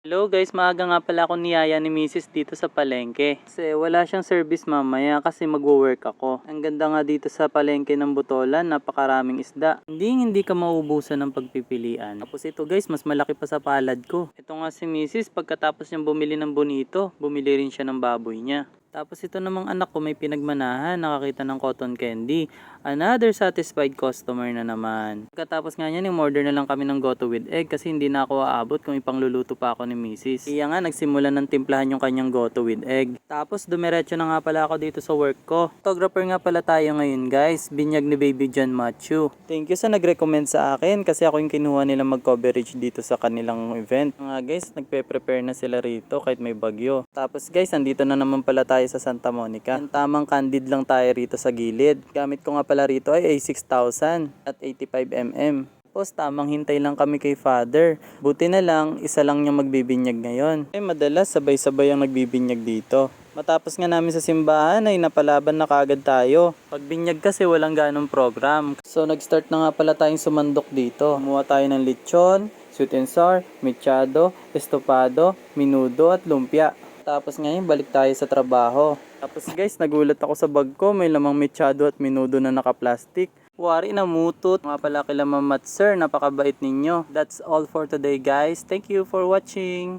Hello guys, maaga nga pala ako niyaya ni Mrs. dito sa palengke. Kasi wala siyang service mamaya kasi magwo-work ako. Ang ganda nga dito sa palengke ng Butolan, napakaraming isda. Hindi ka mauubusan ng pagpipilian. Tapos ito guys, mas malaki pa sa palad ko. Ito nga si Mrs. pagkatapos niyang bumili ng bonito, bumili rin siya ng baboy niya. Tapos ito namang anak ko may pinagmanahan, nakakita ng cotton candy. Another satisfied customer na naman. Pagkatapos nga niyan, order na lang kami ng goto with egg kasi hindi na ako aabot kung ipangluluto pa ako ni Mrs. Kaya nga nagsimula ng timplahan yung kanyang goto with egg. Tapos dumiretso na nga pala ako dito sa work ko. Photographer nga pala tayo ngayon guys, binyag ni Baby John Matthew. Thank you sa nag-recommend sa akin kasi ako yung kinuha nila mag-coverage dito sa kanilang event. Mga guys, nagpe-prepare na sila rito kahit may bagyo. Tapos guys, andito na naman pala tayo sa Santa Monica. Ang tamang candid lang tayo rito sa gilid. Gamit ko nga pala rito ay A6000 at 85mm. Tapos tamang hintay lang kami kay Father. Buti na lang, isa lang niyang magbibinyag ngayon. Madalas sabay-sabay ang nagbibinyag dito. Matapos nga namin sa simbahan ay napalaban na kaagad tayo. Pagbinyag kasi walang ganong program. So nag-start na nga pala tayong sumandok dito. Kumuha tayo ng lechon, sweet and sour, mechado, estopado, minudo at lumpia. Tapos ngayon balik tayo sa trabaho. Tapos guys, nagulat ako sa bag ko. May lamang mechado at minudo na naka-plastic. Wari na mutot. Mga pala kila Ma'am Mat Sir, napakabait ninyo. That's all for today guys. Thank you for watching.